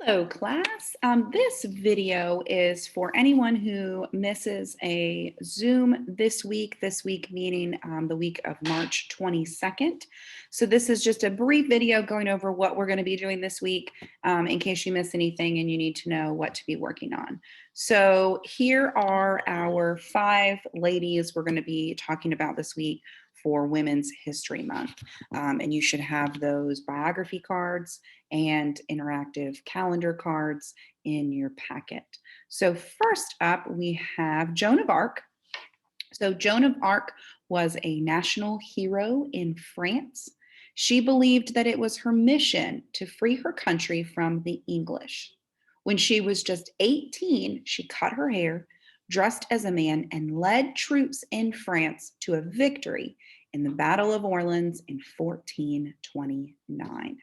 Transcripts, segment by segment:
Hello, class. This video is for anyone who misses a Zoom this week meaning the week of March 22nd. So this is just a brief video going over what we're going to be doing this week in case you miss anything and you need to know what to be working on. So here are our 5 ladies we're going to be talking about this week for Women's History Month. And you should have those biography cards and interactive calendar cards in your packet. So first up, we have Joan of Arc. So Joan of Arc was a national hero in France. She believed that it was her mission to free her country from the English. When she was just 18, she cut her hair, dressed as a man, and led troops in France to a victory in the Battle of Orleans in 1429.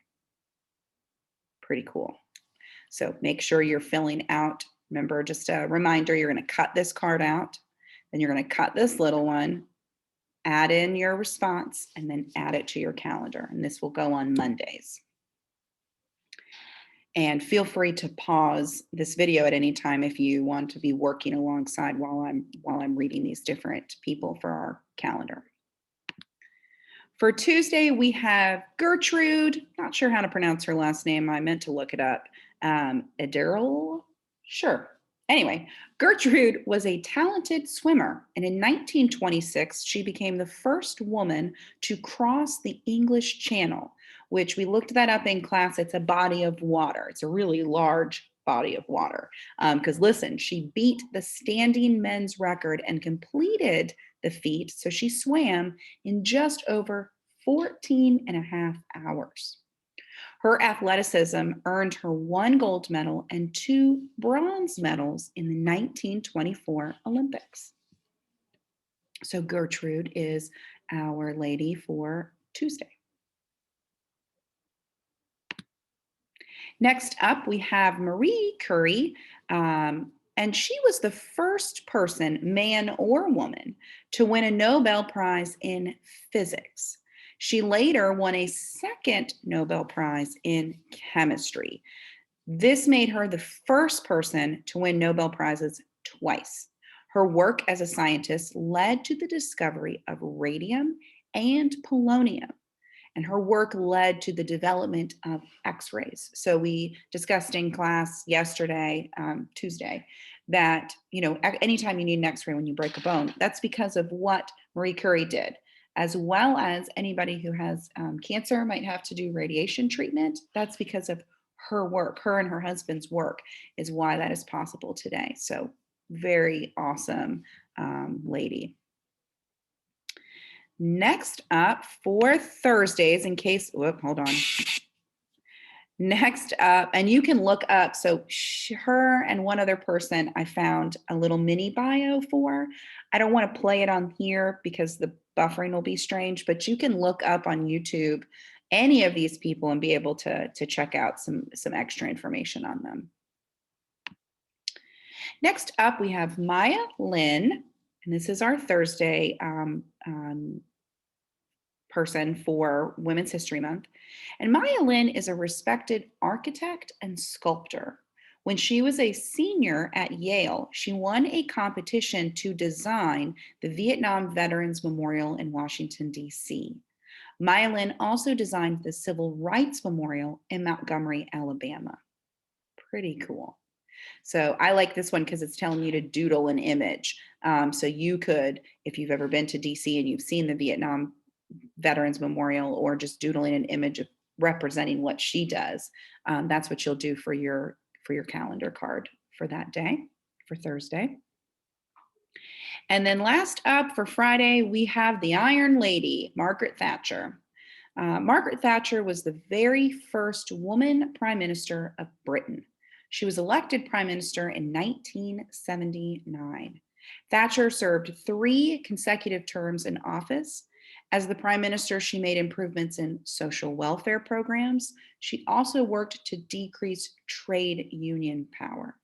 Pretty cool. So make sure you're filling out. Remember, just a reminder, you're going to cut this card out, then you're going to cut this little one, add in your response, and then add it to your calendar. And this will go on Mondays. And feel free to pause this video at any time if you want to be working alongside while I'm reading these different people for our calendar. For Tuesday, we have Gertrude. Not sure how to pronounce her last name. I meant to look it up. Ederl? Sure. Anyway, Gertrude was a talented swimmer, and in 1926, she became the first woman to cross the English Channel, which we looked that up in class. It's a body of water. It's a really large body of water. Because listen, she beat the standing men's record and completed the feat. So she swam in just over 14 and a half hours. Her athleticism earned her 1 gold medal and 2 bronze medals in the 1924 Olympics. So Gertrude is our lady for Tuesday. Next up, we have Marie Curie, and she was the first person, man or woman, to win a Nobel Prize in physics. She later won a second Nobel Prize in chemistry. This made her the first person to win Nobel Prizes twice. Her work as a scientist led to the discovery of radium and polonium, and her work led to the development of X-rays. So we discussed in class yesterday, Tuesday, that anytime you need an X-ray when you break a bone, that's because of what Marie Curie did, as well as anybody who has cancer might have to do radiation treatment. That's because of her work. Her and her husband's work is why that is possible today. So very awesome lady. Next up for Thursdays, hold on. Next up, and you can look up, so her and one other person I found a little mini bio for. I don't want to play it on here because the buffering will be strange, but you can look up on YouTube any of these people and be able to check out some extra information on them. Next up, we have Maya Lynn, and this is our Thursday person for Women's History Month. And Maya Lynn is a respected architect and sculptor. When she was a senior at Yale, she won a competition to design the Vietnam Veterans Memorial in Washington, D.C. Maya Lynn also designed the Civil Rights Memorial in Montgomery, Alabama. Pretty cool. So I like this one because it's telling you to doodle an image. So you could, if you've ever been to DC and you've seen the Vietnam Veterans Memorial, or just doodling an image of representing what she does, that's what you'll do for your calendar card for that day, for Thursday. And then last up for Friday, we have the Iron Lady, Margaret Thatcher. Margaret Thatcher was the very first woman prime minister of Britain. She was elected prime minister in 1979. Thatcher served 3 consecutive terms in office. As the prime minister, she made improvements in social welfare programs. She also worked to decrease trade union power.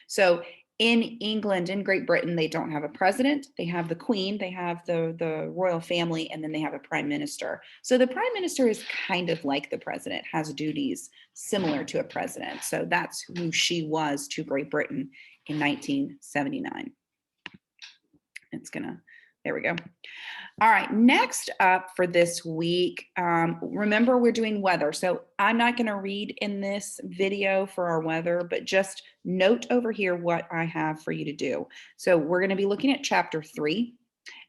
So In England, in Great Britain, they don't have a president. They have the Queen, they have the royal family, and then they have a prime minister. So the prime minister is kind of like the president, has duties similar to a president. So that's who she was to Great Britain in 1979. There we go. All right, next up for this week, remember we're doing weather. So I'm not going to read in this video for our weather, but just note over here what I have for you to do. So we're going to be looking at chapter 3,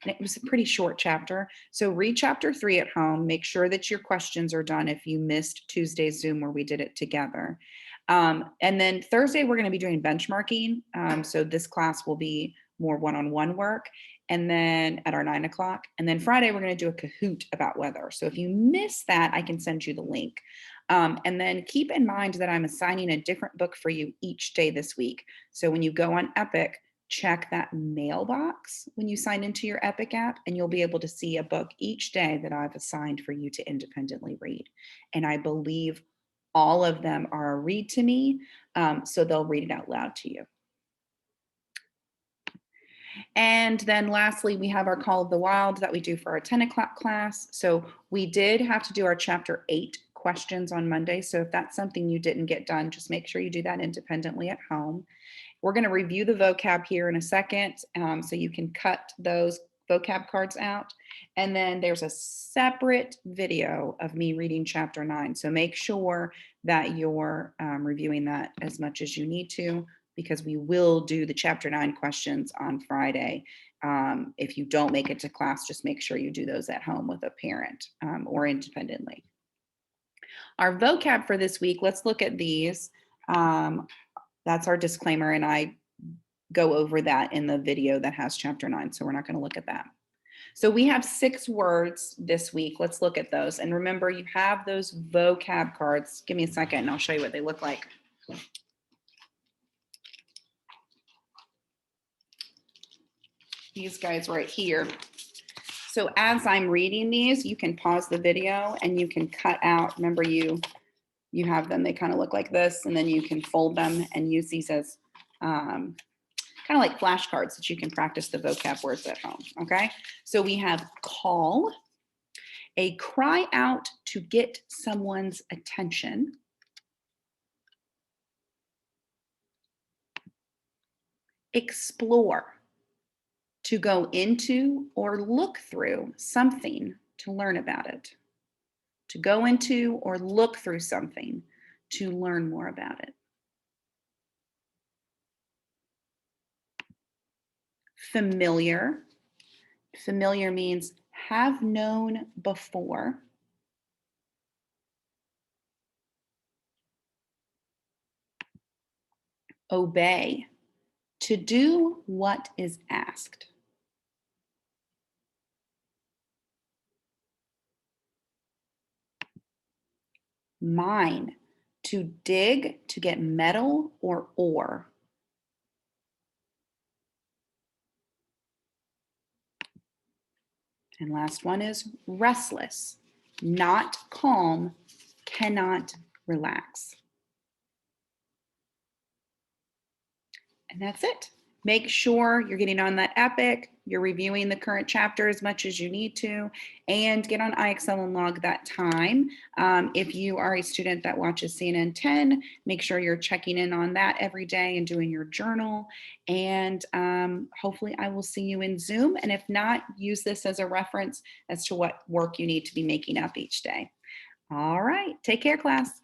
and it was a pretty short chapter. So read chapter 3 at home. Make sure that your questions are done if you missed Tuesday's Zoom where we did it together. And then Thursday, we're going to be doing benchmarking. So this class will be more one-on-one work, and then at our 9 o'clock. And then Friday, we're going to do a Kahoot about weather. So if you miss that, I can send you the link. And then keep in mind that I'm assigning a different book for you each day this week. So when you go on Epic, check that mailbox when you sign into your Epic app, and you'll be able to see a book each day that I've assigned for you to independently read. And I believe all of them are a read to me, so they'll read it out loud to you. And then lastly, we have our Call of the Wild that we do for our 10 o'clock class. So we did have to do our chapter 8 questions on Monday. So if that's something you didn't get done, just make sure you do that independently at home. We're going to review the vocab here in a second, so you can cut those vocab cards out. And then there's a separate video of me reading chapter 9. So make sure that you're reviewing that as much as you need to, because we will do the chapter 9 questions on Friday. If you don't make it to class, just make sure you do those at home with a parent or independently. Our vocab for this week, let's look at these. That's our disclaimer, and I go over that in the video that has chapter 9, so we're not going to look at that. So we have 6 words this week. Let's look at those. And remember, you have those vocab cards. Give me a second and I'll show you what they look like. These guys right here. So as I'm reading these, you can pause the video and you can cut out. Remember, you have them, they kind of look like this, and then you can fold them and use these as kind of like flashcards that you can practice the vocab words at home, okay? So we have call, a cry out to get someone's attention, explore, to go into or look through something to learn about it, to go into or look through something to learn more about it. Familiar. Familiar means have known before. Obey. To do what is asked. Mine. To dig to get metal or ore. And last one is restless, not calm, cannot relax. And that's it. Make sure you're getting on that Epic, you're reviewing the current chapter as much as you need to, and get on IXL and log that time. If you are a student that watches CNN 10, make sure you're checking in on that every day and doing your journal. And hopefully I will see you in Zoom. And if not, use this as a reference as to what work you need to be making up each day. All right, take care, class.